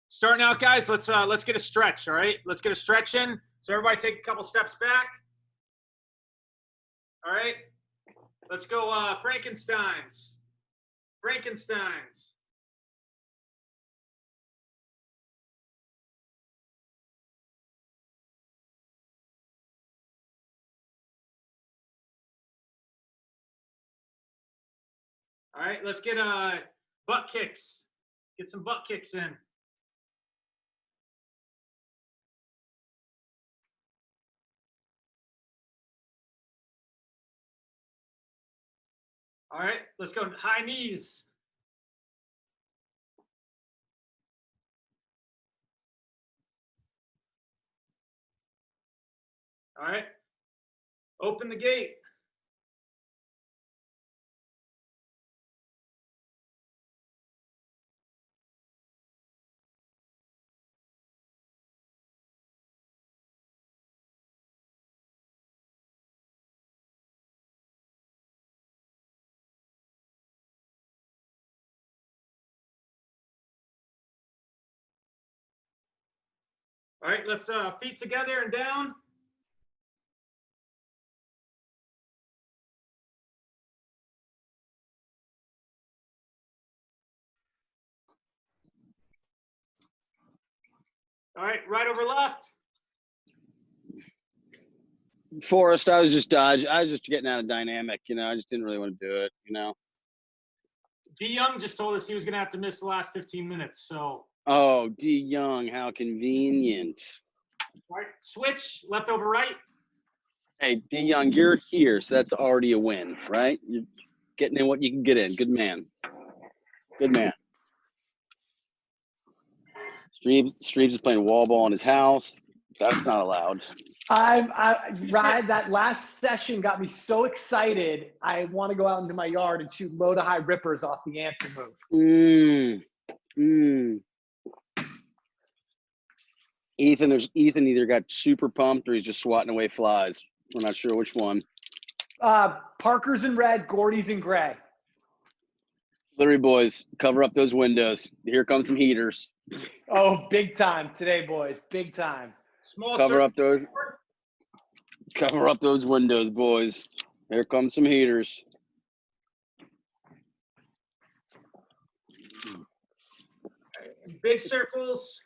Starting out, guys, let's get a stretch, all right? Let's get a stretch in. So everybody take a couple steps back. All right? Let's go Frankensteins. Frankensteins. All right, let's get butt kicks. Get some butt kicks in. All right, let's go high knees. All right, open the gate. All right, let's feet together and down. All right, right over left. Forrest, I was just dodging. I was just getting out of dynamic, you know. I just didn't really want to do it, you know. D. Young just told us he was going to have to miss the last 15 minutes, so. Oh, D. Young, how convenient. All right, switch, left over right. Hey, D. Young, you're here, so that's already a win, right? You're getting in what you can get in. Good man. Good man. Streebs is playing wall ball in his house. That's not allowed. Ryan, that last session got me so excited. I want to go out into my yard and shoot low to high rippers off the answer move. Ethan either got super pumped or he's just swatting away flies. We're not sure which one. Parker's in red, Gordy's in gray. Literally, boys, cover up those windows. Here come some heaters. Oh, big time today, boys. Big time. Small cover up those windows, boys. Here come some heaters. Big circles.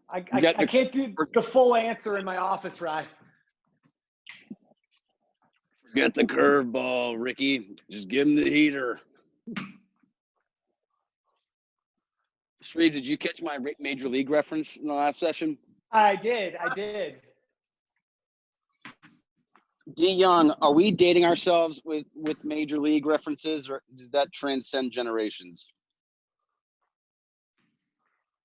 I can't do the full answer in my office, Ryan. Forget the curveball, Ricky. Just give him the heater. Street, did you catch my Major League reference in the last session? I did. D. Young, are we dating ourselves with Major League references, or does that transcend generations?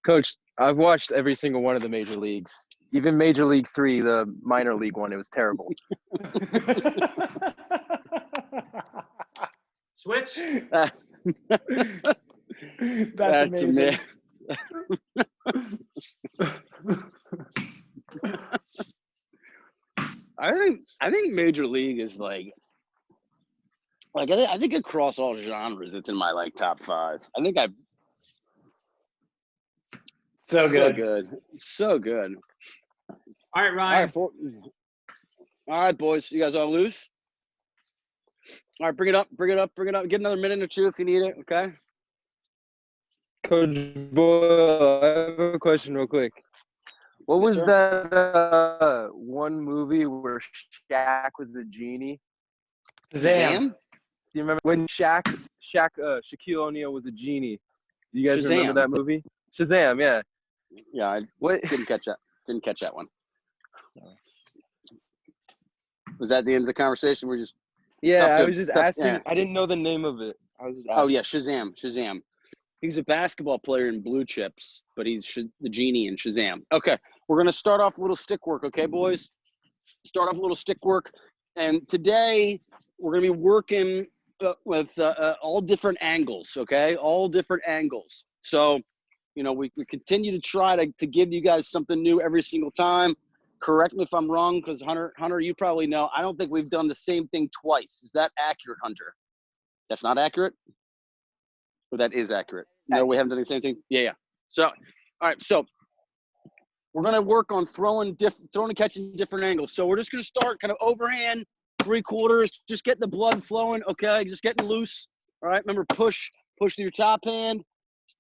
Coach, I've watched every single one of the major leagues. Even Major League 3, the minor league one, it was terrible. Switch. That's amazing. I think Major League is like I think across all genres, it's in my like top 5. I think I've so good. All right, Ryan. All right, boys, you guys all loose? All right, bring it up. Get another minute or two if you need it. Okay. Coach Boyle, I have a question real quick. What was that one movie where Shaq was a genie? Shazam. Do you remember when Shaquille O'Neal was a genie? Do you guys remember that movie? Shazam, yeah. Yeah, I didn't catch that. Didn't catch that one. Was that the end of the conversation? We're just I was just asking. Yeah. I didn't know the name of it. I was just asking. Oh yeah, Shazam. He's a basketball player in Blue Chips, but he's the genie in Shazam. Okay, we're gonna start off a little stick work, okay, boys? Start off a little stick work, and today we're gonna be working with all different angles, okay? All different angles. So, you know, we continue to try to give you guys something new every single time. Correct me if I'm wrong, because Hunter, you probably know, I don't think we've done the same thing twice. Is that accurate, Hunter? That's not accurate? Or that is accurate? No, we haven't done the same thing. Yeah. So, all right. So we're gonna work on throwing and catching different angles. So we're just gonna start kind of overhand, 3/4, just getting the blood flowing. Okay, just getting loose. All right. Remember, push with your top hand,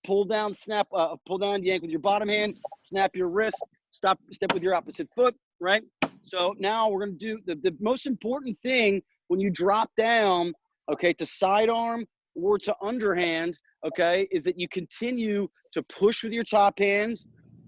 pull down, snap, pull down, yank with your bottom hand, snap your wrist, step with your opposite foot. Right. So now we're gonna do the most important thing when you drop down, okay, to sidearm or to underhand, okay, is that you continue to push with your top hand,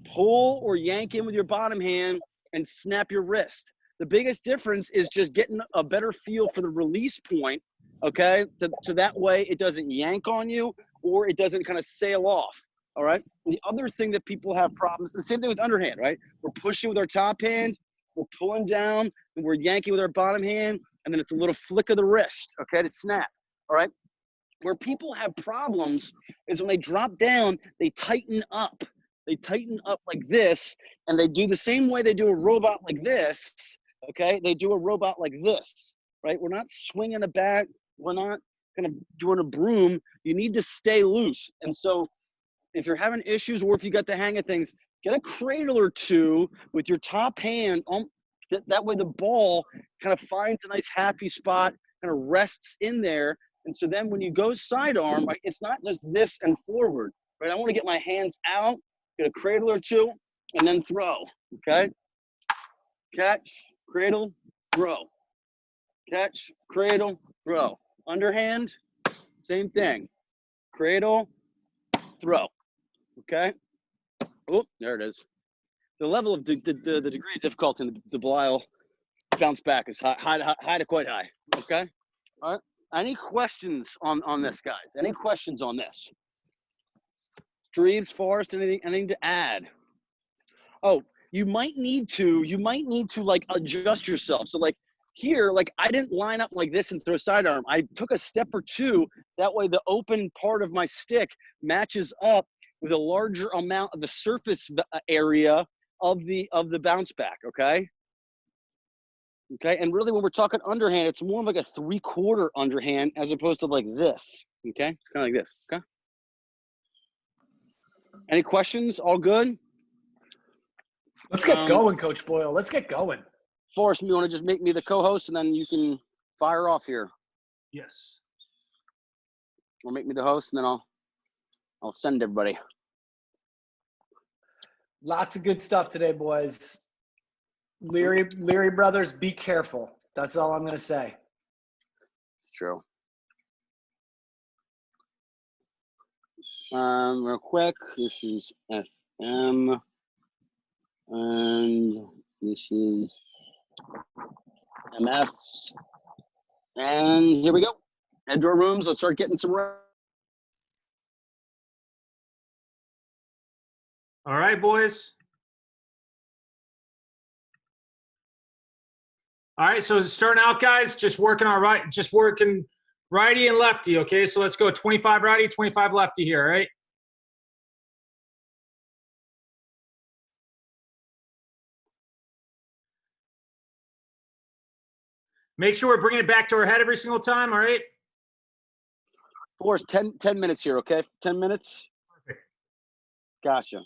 pull or yank in with your bottom hand, and snap your wrist. The biggest difference is just getting a better feel for the release point, okay, so that way it doesn't yank on you or it doesn't kind of sail off, all right? The other thing that people have problems, the same thing with underhand, right? We're pushing with our top hand, we're pulling down, and we're yanking with our bottom hand, and then it's a little flick of the wrist, okay, to snap, all right? Where people have problems is when they drop down, they tighten up. They tighten up like this, and they do the same way they do a robot like this, okay? They do a robot like this, right? We're not swinging a bat. We're not kind of doing a broom. You need to stay loose. And so if you're having issues or if you got the hang of things, get a cradle or two with your top hand. That way the ball kind of finds a nice happy spot, kind of rests in there. And so then when you go sidearm, right, it's not just this and forward, right? I want to get my hands out, get a cradle or two, and then throw, okay? Catch, cradle, throw. Catch, cradle, throw. Underhand, same thing. Cradle, throw, okay? Oh, there it is. The level of the degree of difficulty in the Belial bounce back is high to quite high, okay? All right. Any questions on this, guys? Any questions on this? Streams, Forrest, anything to add? Oh, you might need to like adjust yourself. So like here, like I didn't line up like this and throw sidearm. I took a step or two. That way the open part of my stick matches up with a larger amount of the surface area of the bounce back, okay? Okay, and really when we're talking underhand, it's more like a 3/4 underhand as opposed to like this, okay? It's kind of like this, okay? Any questions? All good? Let's get going, Coach Boyle. Let's get going. Forrest, you want to just make me the co-host and then you can fire off here? Yes. Or make me the host and then I'll send everybody. Lots of good stuff today, boys. Leary brothers, be careful. That's all I'm going to say. True. Real quick, this is FM, and this is MS, and here we go. Head to our rooms. Let's start getting some. All right, boys. All right, so starting out, guys, just working righty and lefty, okay? So let's go 25 righty, 25 lefty here, all right? Make sure we're bringing it back to our head every single time, all right? Forrest, 10 minutes here, okay? 10 minutes? Perfect. Gotcha.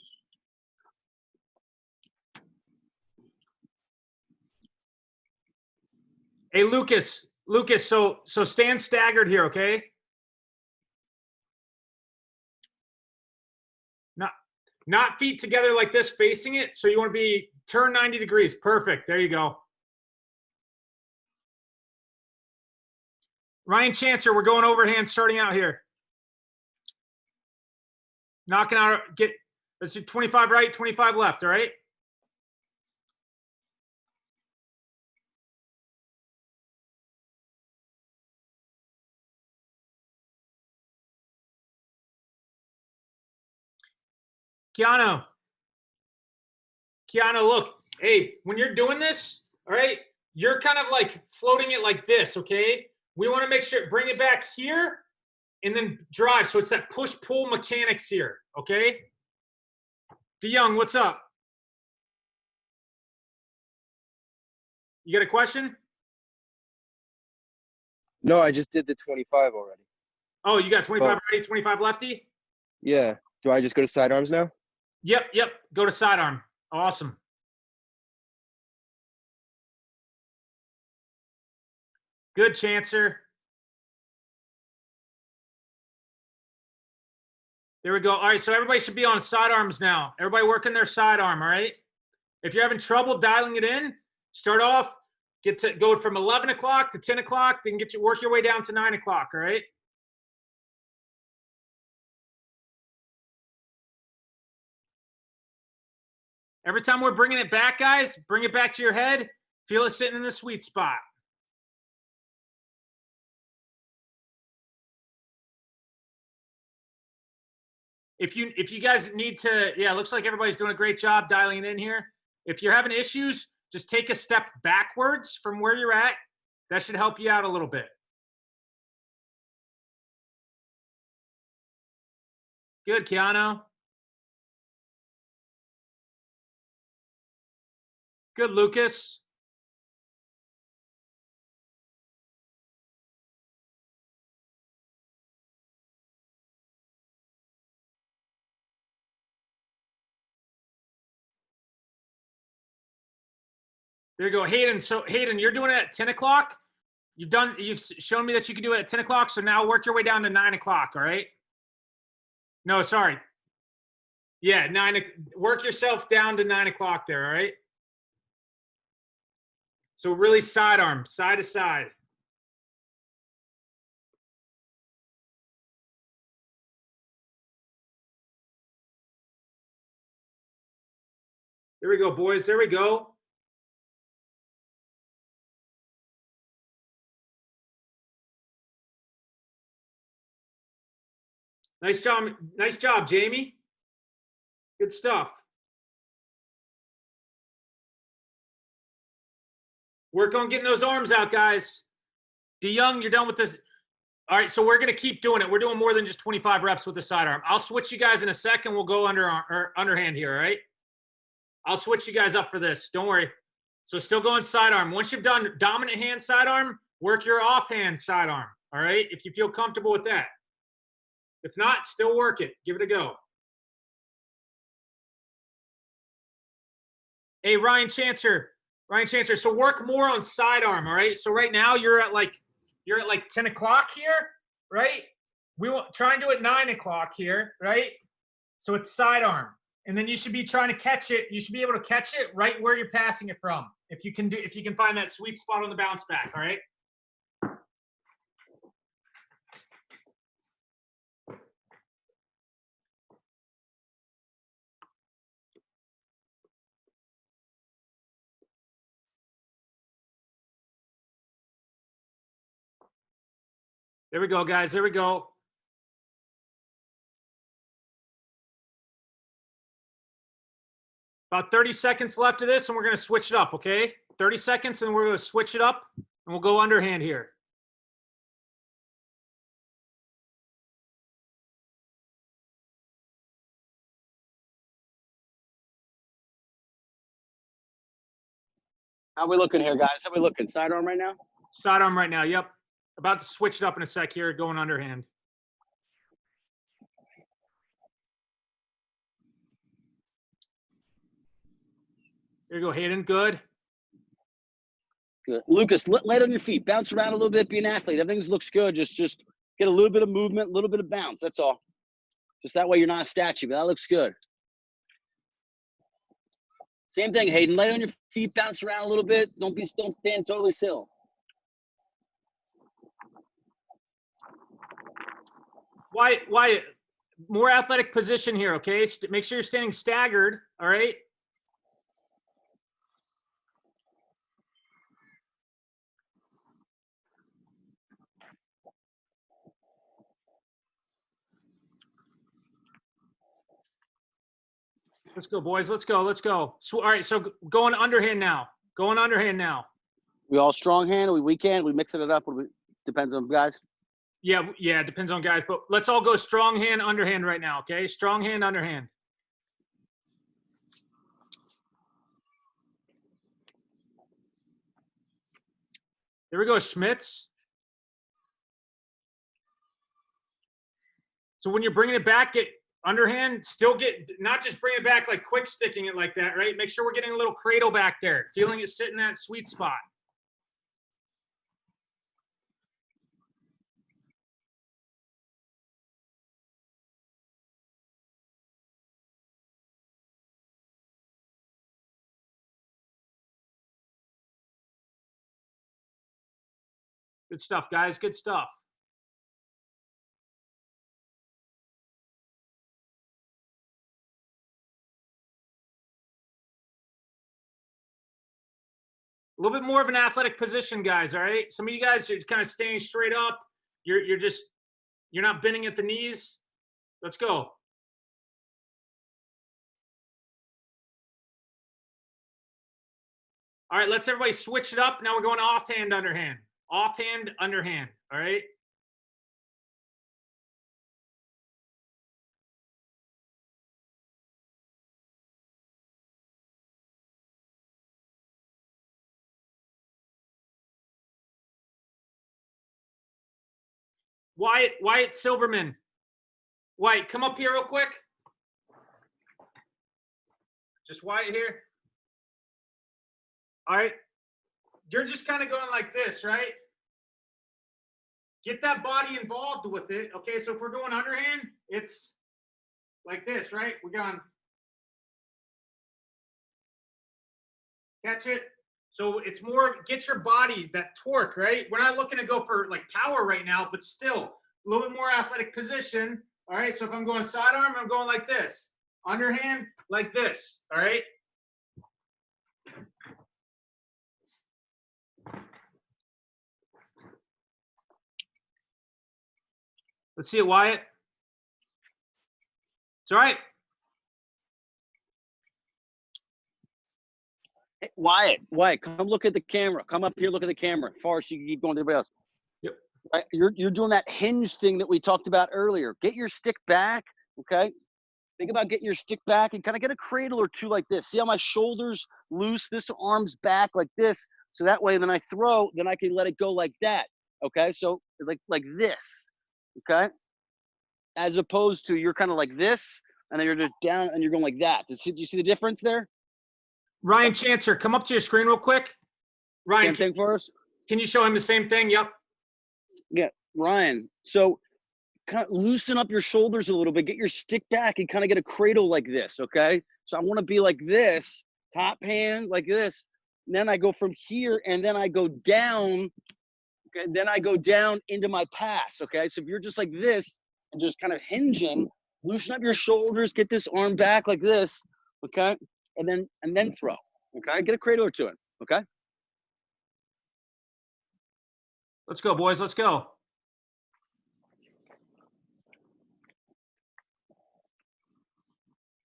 Hey, Lucas, so stand staggered here, okay? Not feet together like this, facing it. So you want to be turn 90 degrees. Perfect. There you go. Ryan Chancer, we're going overhand starting out here. Knocking out, let's do 25 right, 25 left, all right? Keanu, look, hey, when you're doing this, all right, you're kind of like floating it like this, okay? We want to make sure, bring it back here and then drive. So it's that push-pull mechanics here, okay? DeYoung, what's up? You got a question? No, I just did the 25 already. Oh, you got 25 Both. righty, 25 lefty? Yeah. Do I just go to sidearms now? Yep. Go to sidearm. Awesome. Good, Chancer. There we go. All right, so everybody should be on sidearms now. Everybody working their sidearm, all right? If you're having trouble dialing it in, start off, go from 11 o'clock to 10 o'clock, then work your way down to 9 o'clock, all right? Every time we're bringing it back, guys, bring it back to your head. Feel it sitting in the sweet spot. If you guys need to, yeah, it looks like everybody's doing a great job dialing it in here. If you're having issues, just take a step backwards from where you're at. That should help you out a little bit. Good, Keanu. Good, Lucas. There you go, Hayden. So Hayden, you're doing it at 10 o'clock. You've shown me that you can do it at 10 o'clock. So now work your way down to 9 o'clock. All right. No, sorry. Yeah, work yourself down to 9 o'clock there. All right. So really sidearm, side to side. There we go, boys. There we go. Nice job, Jamie. Good stuff. Work on getting those arms out, guys. DeYoung, you're done with this. All right, so we're going to keep doing it. We're doing more than just 25 reps with the sidearm. I'll switch you guys in a second. We'll go underhand here, all right? I'll switch you guys up for this. Don't worry. So still going sidearm. Once you've done dominant hand sidearm, work your offhand sidearm, all right? If you feel comfortable with that. If not, still work it. Give it a go. Hey, Ryan Chancer. So work more on sidearm, all right? So right now you're at like 10 o'clock here, right? We want try and do it 9 o'clock here, right? So it's sidearm. And then you should be trying to catch it. You should be able to catch it right where you're passing it from. If you can find that sweet spot on the bounce back, all right? There we go, guys. There we go. About 30 seconds left of this, and we're going to switch it up, okay? 30 seconds, and we're going to switch it up, and we'll go underhand here. How we looking here, guys? How we looking? Sidearm right now? Sidearm right now, yep. About to switch it up in a sec here, going underhand. There you go, Hayden. Good. Good. Lucas, light on your feet. Bounce around a little bit. Be an athlete. Everything looks good. Just get a little bit of movement, a little bit of bounce. That's all. Just that way you're not a statue, but that looks good. Same thing, Hayden. Lay on your feet. Bounce around a little bit. Don't stand totally still. Wyatt, more athletic position here, okay? Make sure you're standing staggered, all right? Let's go, boys. Let's go. All right, so going underhand now. We all strong hand? Are we weak hand? We mixing it up? Depends on guys. Yeah, it depends on guys, but let's all go strong hand, underhand right now, okay? Strong hand, underhand. There we go, Schmitz. So when you're bringing it back, Underhand, still not just bring it back like quick sticking it like that, right? Make sure we're getting a little cradle back there, feeling it sit in that sweet spot. Good stuff, guys. Good stuff. A little bit more of an athletic position, guys, all right? Some of you guys are kind of staying straight up. You're not bending at the knees. Let's go. All right, let's everybody switch it up. Now we're going offhand, underhand. Offhand, underhand, all right? Wyatt Silverman. Wyatt, come up here real quick. Just Wyatt here. All right. You're just kind of going like this, right? Get that body involved with it. Okay, so if we're going underhand, it's like this, right? We're going. Catch it. So it's more, get your body, that torque, right? We're not looking to go for like power right now, but still a little bit more athletic position. All right, so if I'm going sidearm, I'm going like this. Underhand, like this, all right? Let's see it, Wyatt. It's all right. Hey, Wyatt, come look at the camera. Come up here, look at the camera. Forrest, you can keep going to everybody else. Yep. Right, you're doing that hinge thing that we talked about earlier. Get your stick back, okay? Think about getting your stick back and kind of get a cradle or two like this. See how my shoulders loose, this arm's back like this. So that way, then I throw, then I can let it go like that, okay? So like this, okay? As opposed to you're kind of like this, and then you're just down and you're going like that. Do you see the difference there? Ryan Chancer, come up to your screen real quick. Ryan, Same thing for us? Can you show him the same thing? Yep. Yeah, Ryan. So kind of loosen up your shoulders a little bit, get your stick back and kind of get a cradle like this, okay? So I want to be like this, top hand like this. And then I go from here and then I go down, okay? Then I go down into my pass, okay? So if you're just like this and just kind of hinging, loosen up your shoulders, get this arm back like this, okay? And then throw, okay? Get a cradle or two in, okay? Let's go, boys. Let's go.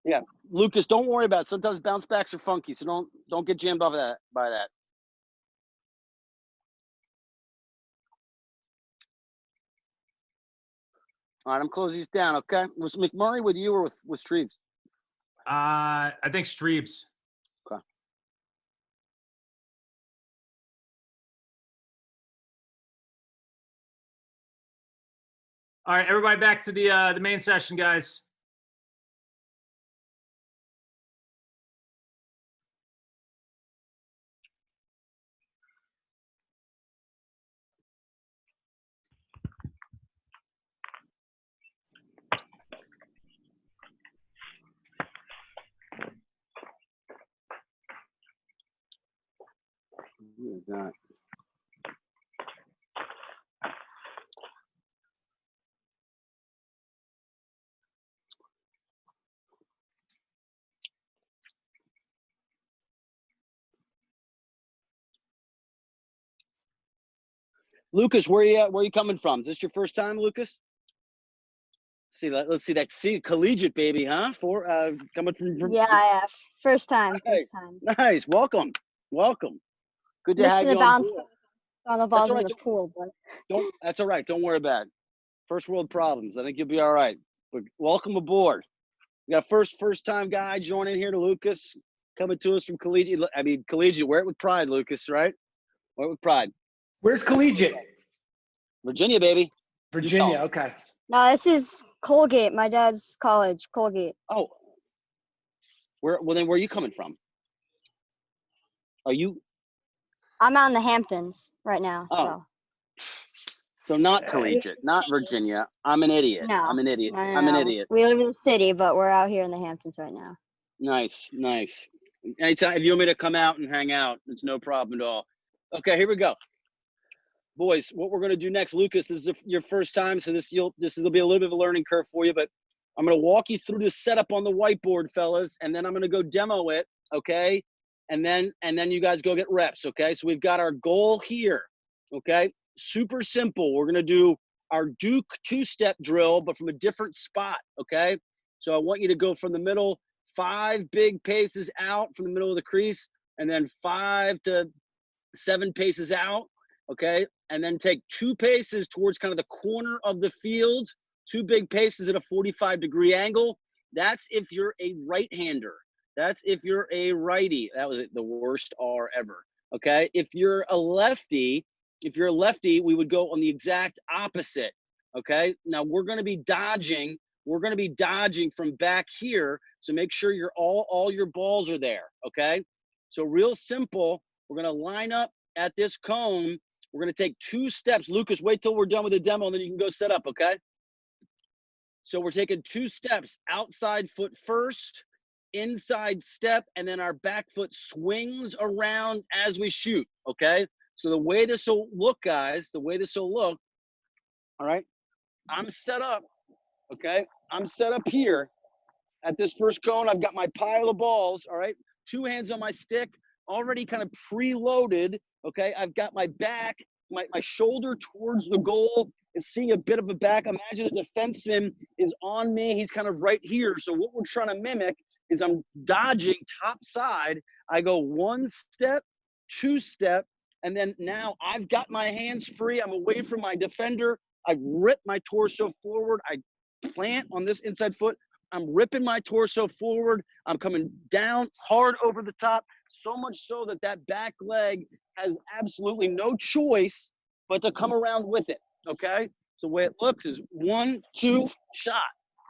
Yeah, Lucas, don't worry about it. Sometimes bounce backs are funky, so don't get jammed off of that by that. All right, I'm closing these down, okay? Was McMurray with you or with Streebs? I think Streebs. Okay. All right, everybody back to the main session, guys. Who is that? Lucas, where you at? Where you coming from? Is this your first time, Lucas? Let's see that. See, collegiate baby, huh? Coming from. Yeah. First time. Nice. First time. Nice. Welcome. Good to have Missing you the bounce on board. on the balls all in right, the pool, but That's all right. Don't worry about it. First world problems. I think you'll be all right. But welcome aboard. We got first time guy joining here to Lucas, coming to us from collegiate. Collegiate. Wear it with pride, Lucas. Right? Wear it with pride. Where's collegiate? Virginia, baby. Virginia. Okay. no, this is Colgate, my dad's college, Colgate. Oh. Where are you coming from? Are you I'm out in the Hamptons right now, Oh. So not collegiate, not Virginia. I'm an idiot. No, I'm an idiot. no, I'm an idiot. We live in the city, but we're out here in the Hamptons right now. Nice. Anytime if you want me to come out and hang out, it's no problem at all. Okay, here we go. Boys, what we're gonna do next, Lucas, this is your first time, so this will be a little bit of a learning curve for you, but I'm gonna walk you through this setup on the whiteboard, fellas, and then I'm gonna go demo it, okay? And then you guys go get reps, okay? So we've got our goal here, okay? Super simple. We're gonna do our Duke two-step drill, but from a different spot, okay? So I want you to go from the middle, 5 big paces out from the middle of the crease, and then 5 to 7 paces out, okay? And then take 2 paces towards kind of the corner of the field, 2 big paces at a 45-degree angle. That's if you're a right-hander. That's if you're a righty. That was the worst R ever, okay? If you're a lefty, we would go on the exact opposite, okay? Now we're gonna be dodging from back here, so make sure all your balls are there, okay? So real simple, we're gonna line up at this cone. We're gonna take 2 steps. Lucas, wait till we're done with the demo and then you can go set up, okay? So we're taking 2 steps, outside foot first, inside step, and then our back foot swings around as we shoot, okay? So the way this will look, guys, all right, I'm set up, okay? I'm set up here at this first cone. I've got my pile of balls, all right? 2 hands on my stick, already kind of preloaded, okay? I've got my back, my shoulder towards the goal and seeing a bit of a back. Imagine a defenseman is on me. He's kind of right here. So what we're trying to mimic is I'm dodging top side. I go 1 step, 2 step, and then now I've got my hands free. I'm away from my defender. I rip my torso forward. I plant on this inside foot. I'm ripping my torso forward. I'm coming down hard over the top, so much so that back leg has absolutely no choice but to come around with it, okay? So the way it looks is 1, 2, shot,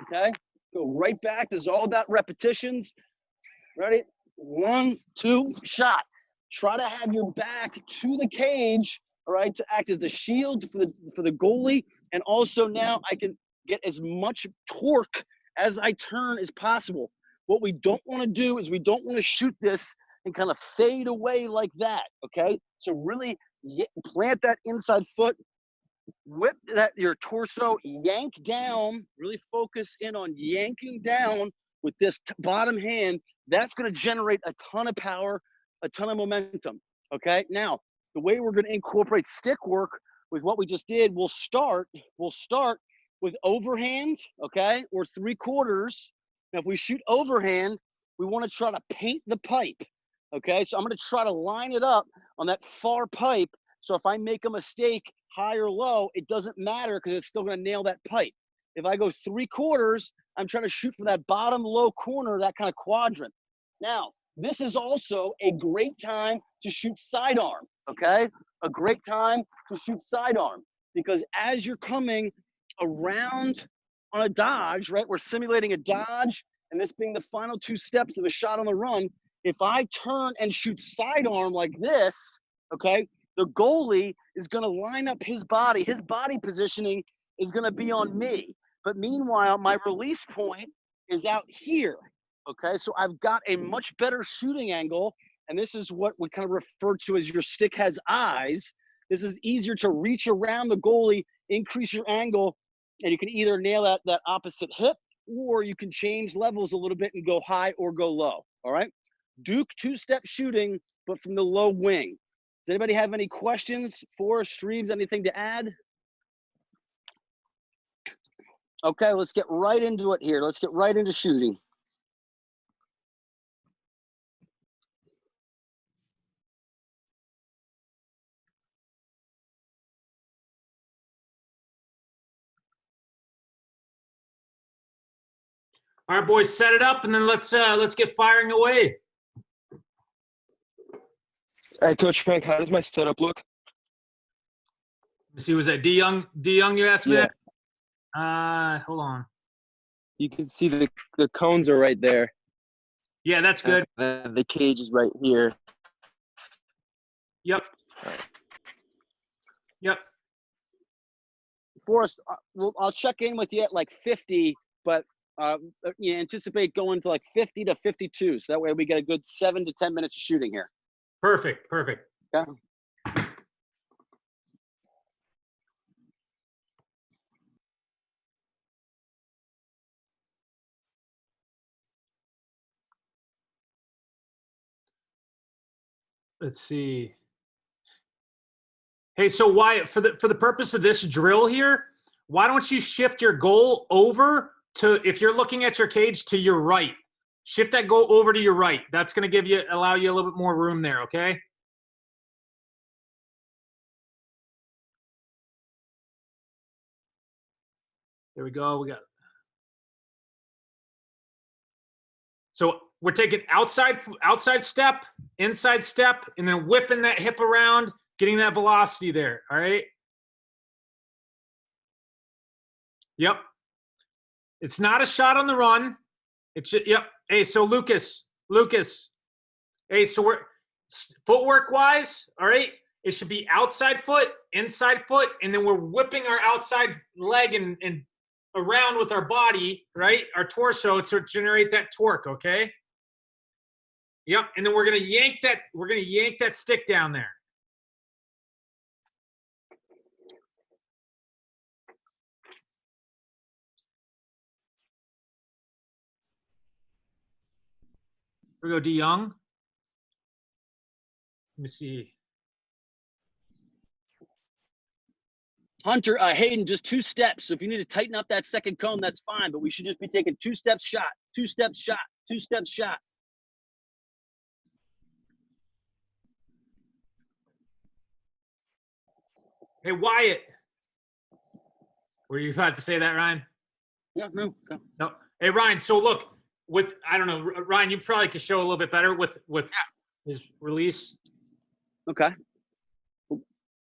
okay? Go right back. This is all about repetitions. Ready? 1, 2, shot. Try to have your back to the cage, all right, to act as the shield for the goalie. And also now I can get as much torque as I turn as possible. What we don't want to do is we don't want to shoot this and kind of fade away like that, okay? So really plant that inside foot, whip your torso, yank down, really focus in on yanking down with this bottom hand. That's going to generate a ton of power, a ton of momentum, okay? Now, the way we're going to incorporate stick work with what we just did, we'll start with overhand, okay, or 3/4. Now, if we shoot overhand, we want to try to paint the pipe, okay? So I'm going to try to line it up on that far pipe. So if I make a mistake, high or low, it doesn't matter because it's still going to nail that pipe. If I go 3/4, I'm trying to shoot for that bottom low corner, that kind of quadrant. Now, this is also a great time to shoot sidearm, okay? A great time to shoot sidearm because as you're coming around on a dodge, right? We're simulating a dodge and this being the final 2 steps of a shot on the run. If I turn and shoot sidearm like this, okay, the goalie is going to line up his body positioning is going to be on me. But meanwhile, my release point is out here, okay? So I've got a much better shooting angle, and this is what we kind of refer to as your stick has eyes. This is easier to reach around the goalie, increase your angle, and you can either nail that opposite hip, or you can change levels a little bit and go high or go low, all right? Duke 2-step shooting, but from the low wing. Does anybody have any questions? Forrest, Streaves, anything to add? Okay, let's get right into it here. Let's get right into shooting. All right, boys, set it up, and then let's get firing away. Hey, Coach Frank, how does my setup look? Let's see, was that D Young? D Young, you asked me Yeah. that? Hold on. You can see the cones are right there. Yeah, that's good. The cage is right here. Yep. Yep. Forrest, I'll check in with you at like 50, but you anticipate going to like 50 to 52. So that way we get a good 7 to 10 minutes of shooting here. Perfect. Perfect. Okay. Let's see. Hey, so why for the purpose of this drill here, why don't you shift your goal over to, if you're looking at your cage, to your right. Shift that goal over to your right. That's going to allow you a little bit more room there, okay? There we go. We got. So we're taking outside step, inside step, and then whipping that hip around, getting that velocity there. All right. Yep. It's not a shot on the run. It's just, yep. Hey, so Lucas. Hey, so we're footwork wise, all right. It should be outside foot, inside foot, and then we're whipping our outside leg and around with our body, right? Our torso to generate that torque, okay? Yep, and then we're gonna yank that stick down there. Here we go, D Young. Let me see. Hunter, Hayden, just 2 steps. So if you need to tighten up that second cone, that's fine. But we should just be taking 2 steps shot, 2 steps shot, 2 steps shot. Hey, Wyatt. Were you about to say that, Ryan? Yeah, no. Go. No. Hey, Ryan. So look, I don't know, Ryan. You probably could show a little bit better with his release. Okay.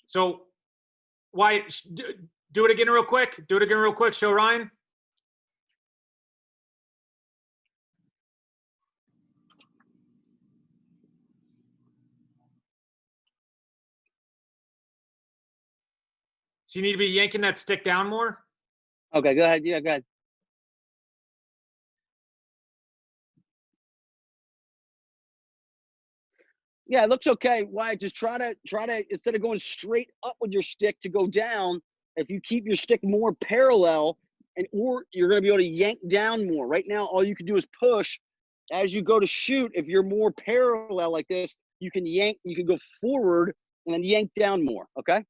So, Wyatt, do it again real quick. Do it again real quick. Show Ryan. So you need to be yanking that stick down more. Okay, go ahead. Yeah, go ahead. Yeah, it looks okay. Why? Just try to instead of going straight up with your stick to go down, if you keep your stick more parallel, or you're going to be able to yank down more. Right now, all you can do is push. As you go to shoot, if you're more parallel like this, you can yank. You can go forward and then yank down more. Okay.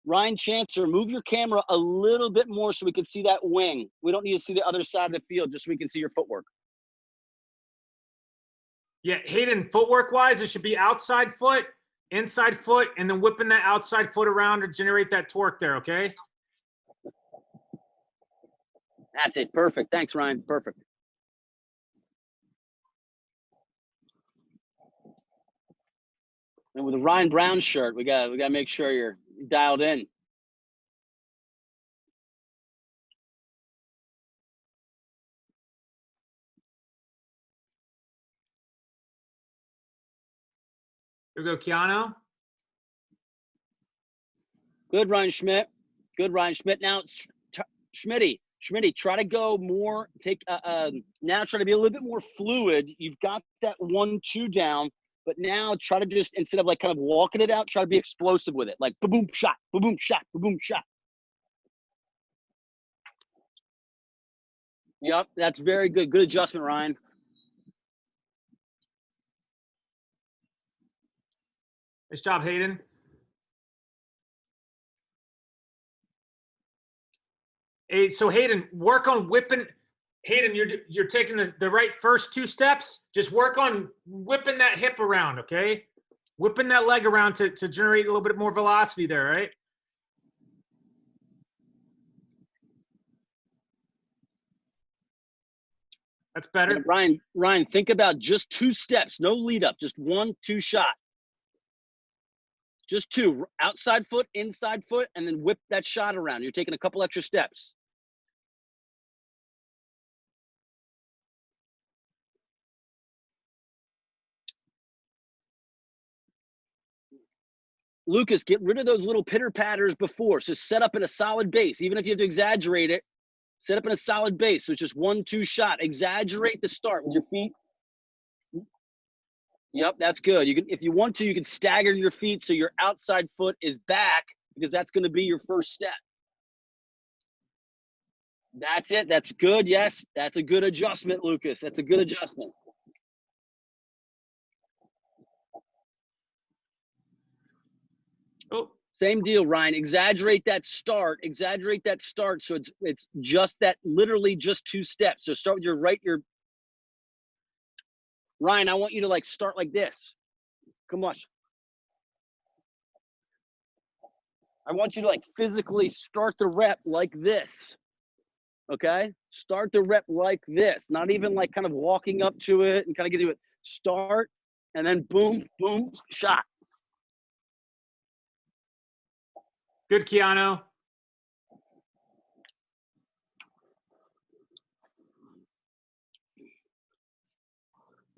Ryan Chancer, move your camera a little bit more so we can see that wing. We don't need to see the other side of the field, just so we can see your footwork. Yeah, Hayden, footwork-wise, it should be outside foot, inside foot, and then whipping that outside foot around to generate that torque there, okay? That's it. Perfect. Thanks, Ryan. Perfect. And with the Ryan Brown shirt, we got to make sure you're dialed in. Here we go, Keanu. Good, Ryan Schmidt. Good, Ryan Schmidt. Now, Schmitty, try to go more. Now try to be a little bit more fluid. You've got that 1-2 down, but now try to just, instead of like kind of walking it out, try to be explosive with it, like boom shot, boom shot, boom shot. Yep, that's very good. Good adjustment, Ryan. Nice job, Hayden. Hey, so Hayden, work on whipping. Hayden, you're taking the right first 2 steps. Just work on whipping that hip around, okay? Whipping that leg around to generate a little bit more velocity there, right? That's better. Yeah, Ryan, think about just 2 steps, no lead up, just 1-2 shot. Just 2, outside foot, inside foot, and then whip that shot around. You're taking a couple extra steps. Lucas, get rid of those little pitter patters before. So set up in a solid base. Even if you have to exaggerate it, set up in a solid base. So it's just 1-2 shot. Exaggerate the start with your feet. Yep, that's good. You can, if you want to, you can stagger your feet so your outside foot is back because that's going to be your first step. That's it. That's good. Yes, that's a good adjustment, Lucas. That's a good adjustment. Oh, same deal, Ryan. Exaggerate that start. Exaggerate that start so it's just that, literally just 2 steps. So start with your right, your Ryan, I want you to like start like this. Come on. I want you to like physically start the rep like this. Okay? Start the rep like this. Not even like kind of walking up to it and kind of get to it. Start and then boom, boom, shot. good, Keanu.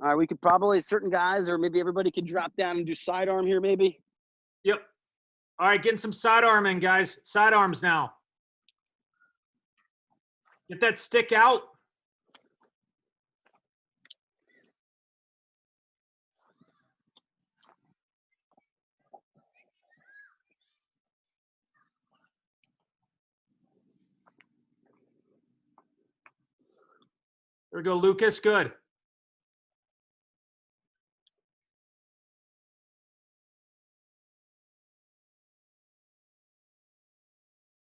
All right, we could probably, certain guys or maybe everybody could drop down and do sidearm here maybe. Yep. All right, getting some sidearm in, guys. Sidearms now. Get that stick out. There we go, Lucas. Good.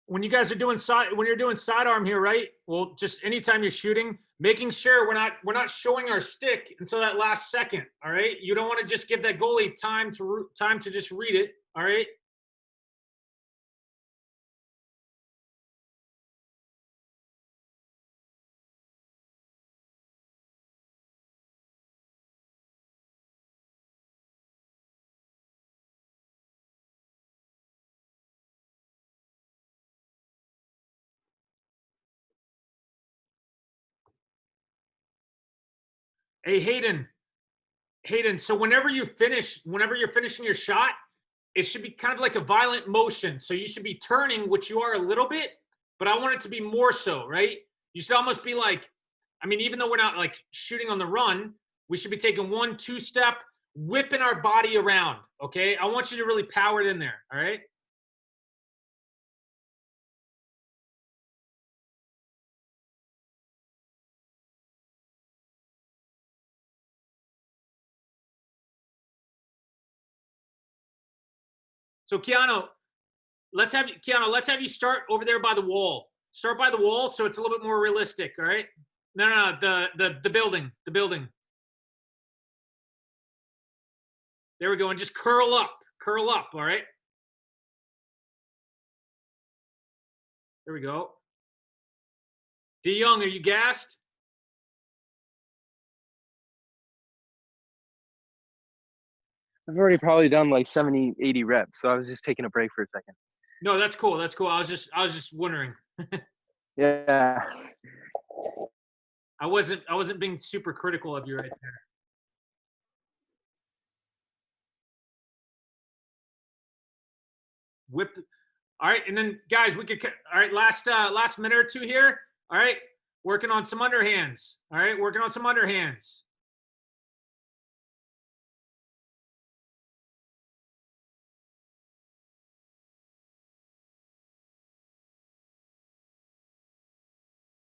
When you guys are doing when you're doing sidearm here, right? Well, just anytime you're shooting, making sure we're not showing our stick until that last second. All right. You don't want to just give that goalie time to just read it. All right. Hey, Hayden. So whenever you're finishing your shot, it should be kind of like a violent motion. So you should be turning, which you are a little bit, but I want it to be more so, right? You should almost be like, I mean, even though we're not like shooting on the run, we should be taking 1-2 step, whipping our body around. Okay. I want you to really power it in there. All right. So Keanu, let's have you start over there by the wall. Start by the wall so it's a little bit more realistic. All right. No, the building. There we go. And just curl up. All right. There we go. D Young, are you gassed? I've already probably done like 70, 80 reps, so I was just taking a break for a second. No, that's cool. I was just wondering. Yeah. I wasn't being super critical of you right there. Whip. All right, and then guys, we could. All right, last minute or two here. All right, working on some underhands. All right, working on some underhands.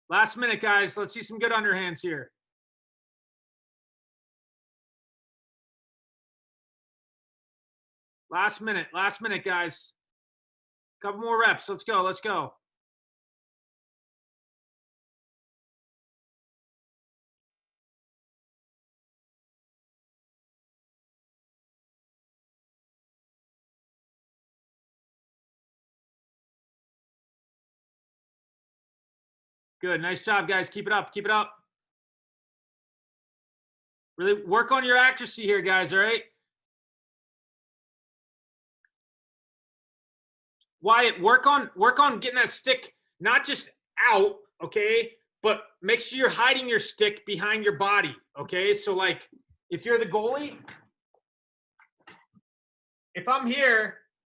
Last minute, guys. Let's see some good underhands here. Last minute, guys. Couple more reps. Let's go. Good. Nice job, guys. Keep it up. Really work on your accuracy here, guys, all right? Wyatt, work on getting that stick not just out, okay? But make sure you're hiding your stick behind your body, okay? So like if you're the goalie, if I'm here,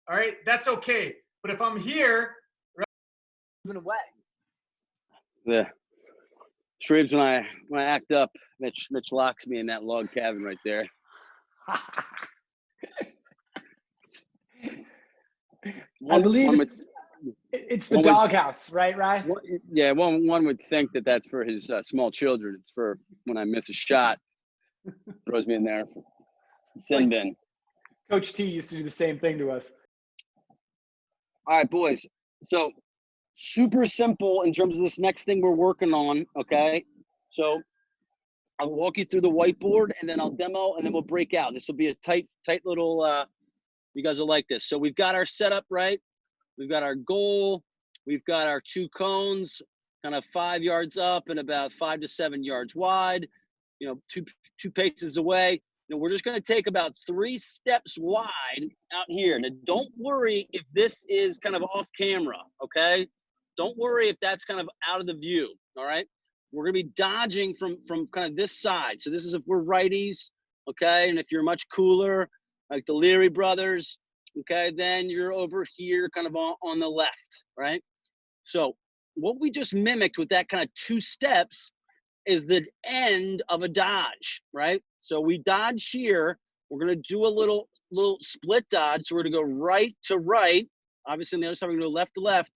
all right, that's okay. But if I'm here, Moving away. Yeah. Shreeves, when I act up, Mitch locks me in that log cabin right there. I believe one it's the one would- doghouse, right, Ryan? one would think that that's for his small children. It's for when I miss a shot, throws me in there. Sin bin. Coach T used to do the same thing to us. All right, boys. So super simple in terms of this next thing we're working on, okay? So I'll walk you through the whiteboard, and then I'll demo, and then we'll break out. This will be a tight little, you guys will like this. So we've got our setup, right? We've got our goal. We've got our 2 cones, kind of 5 yards up and about 5 to 7 yards wide, you know, two paces away. You know, we're just going to take about 3 steps wide out here. Now, don't worry if this is kind of off camera, okay? Don't worry if that's kind of out of the view, all right? We're going to be dodging from kind of this side. So this is if we're righties, okay? And if you're much cooler, like the Leary brothers, okay, then you're over here kind of on the left, right? So what we just mimicked with that kind of 2 steps is the end of a dodge, right? So we dodge here. We're going to do a little split dodge. So we're going to go right to right. Obviously, on the other side, we're going to go left to left.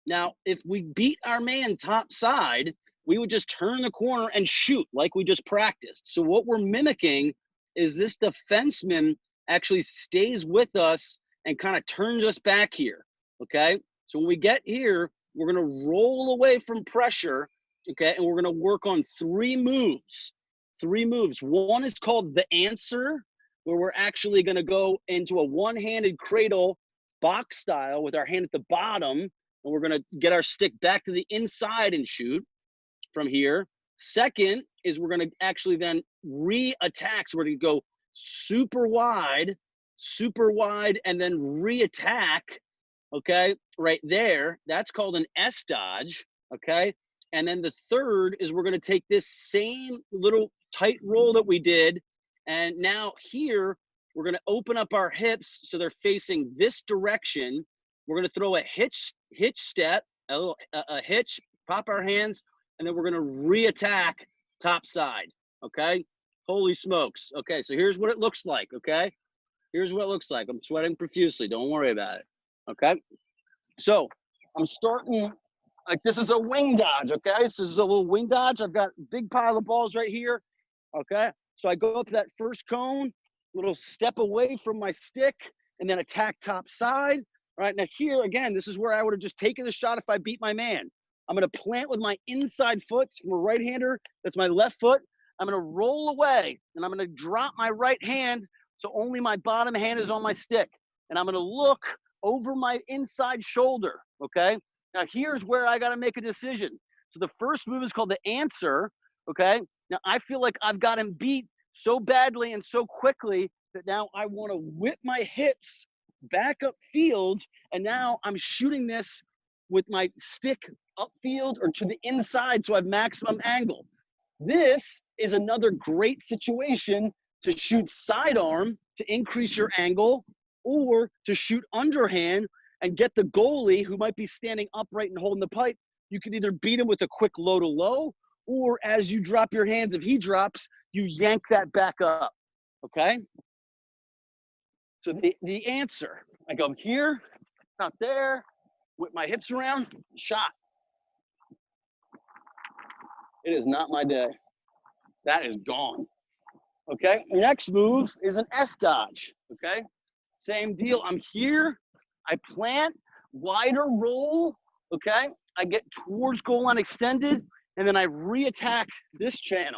Now, if we beat our man top side, we would just turn the corner and shoot like we just practiced. So what we're mimicking is this defenseman actually stays with us and kind of turns us back here, okay? So when we get here, we're going to roll away from pressure, okay? And we're going to work on 3 moves. 3 moves. One is called the answer, where we're actually going to go into a one-handed cradle box style with our hand at the bottom, and we're going to get our stick back to the inside and shoot from here. Second is we're going to actually then re-attack. So we're going to go super wide, and then re-attack, okay, right there. That's called an S dodge, okay? And then the third is we're going to take this same little tight roll that we did, and now here we're going to open up our hips so they're facing this direction. We're going to throw a hitch step, a hitch, pop our hands, and then we're going to re-attack top side, okay? Holy smokes. Okay, so here's what it looks like, okay? Here's what it looks like. I'm sweating profusely. Don't worry about it, okay? So I'm starting, like this is a wing dodge, okay? So this is a little wing dodge. I've got a big pile of balls right here, okay? So I go up to that first cone, little step away from my stick, and then attack top side. All right, now here, again, this is where I would have just taken the shot if I beat my man. I'm going to plant with my inside foot. I'm a right-hander. That's my left foot. I'm going to roll away, and I'm going to drop my right hand so only my bottom hand is on my stick. And I'm going to look over my inside shoulder, okay? Now, here's where I got to make a decision. So the first move is called the answer, okay? Now, I feel like I've got him beat so badly and so quickly that now I want to whip my hips back upfield, and now I'm shooting this with my stick upfield or to the inside so I have maximum angle. This is another great situation to shoot sidearm to increase your angle, or to shoot underhand and get the goalie who might be standing upright and holding the pipe. You can either beat him with a quick low to low, or as you drop your hands, if he drops, you yank that back up, okay? So the answer, I go here, not there, whip my hips around, shot. It is not my day. That is gone. Okay, next move is an S dodge, okay? Same deal, I'm here, I plant, wider roll, okay? I get towards goal line extended, and then I re-attack this channel.